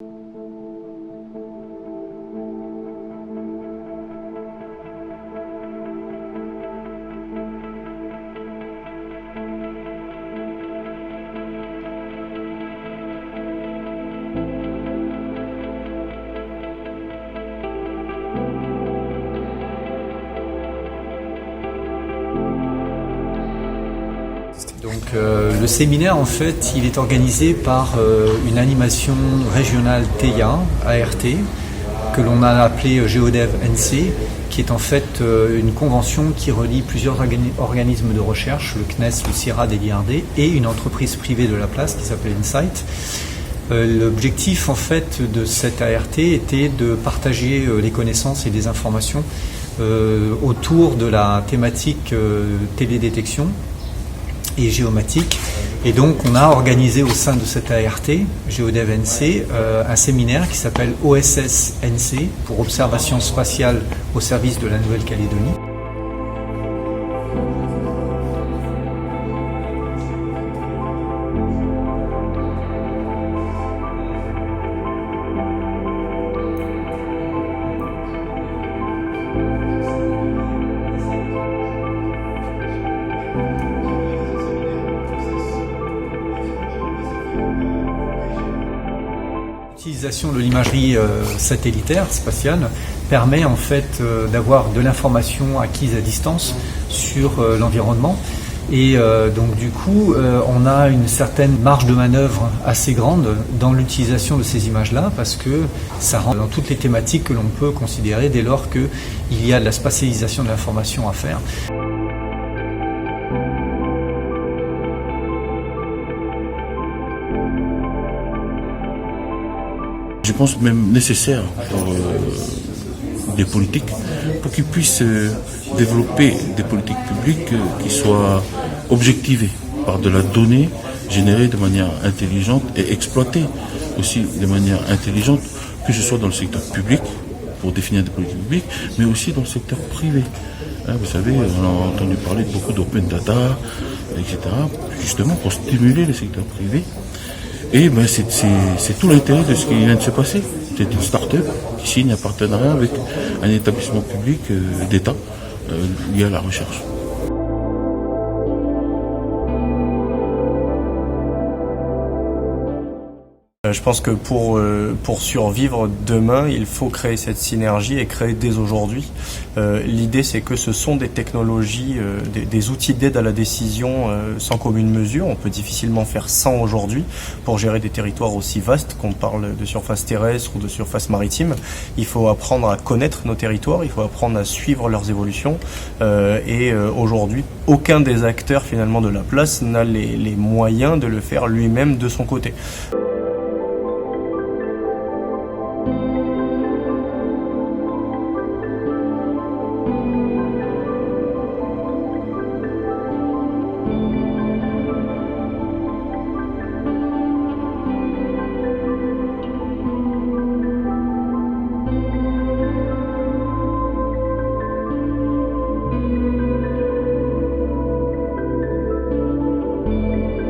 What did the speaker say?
Donc le séminaire en fait il est organisé par une animation régionale TIA, ART, que l'on a appelé Géodev NC, qui est en fait une convention qui relie plusieurs organismes de recherche, le CNES, le CIRAD et l'IRD, et une entreprise privée de la place qui s'appelle Insight. L'objectif en fait de cette ART était de partager les connaissances et des informations autour de la thématique télédétection et géomatique. Et donc on a organisé au sein de cette ART, Géodev NC, un séminaire qui s'appelle OSS NC, pour observation spatiale au service de la Nouvelle-Calédonie. L'utilisation de l'imagerie satellitaire, spatiale, permet en fait d'avoir de l'information acquise à distance sur l'environnement. Et donc du coup, on a une certaine marge de manœuvre assez grande dans l'utilisation de ces images-là, parce que ça rentre dans toutes les thématiques que l'on peut considérer dès lors qu'il y a de la spatialisation de l'information à faire. Je pense même nécessaire pour des politiques, pour qu'ils puissent développer des politiques publiques qui soient objectivées par de la donnée générée de manière intelligente et exploitée aussi de manière intelligente, que ce soit dans le secteur public, pour définir des politiques publiques, mais aussi dans le secteur privé. Vous savez, on a entendu parler de beaucoup d'open data, etc., justement pour stimuler le secteur privé. Et ben c'est tout l'intérêt de ce qui vient de se passer. C'est une start-up qui signe un partenariat avec un établissement public d'État lié à la recherche. Je pense que pour survivre demain, il faut créer cette synergie et créer dès aujourd'hui. L'idée, c'est que ce sont des technologies, des outils d'aide à la décision sans commune mesure. On peut difficilement faire sans aujourd'hui pour gérer des territoires aussi vastes, qu'on parle de surface terrestre ou de surface maritime. Il faut apprendre à connaître nos territoires, il faut apprendre à suivre leurs évolutions. Et aujourd'hui, aucun des acteurs finalement de la place n'a les moyens de le faire lui-même de son côté.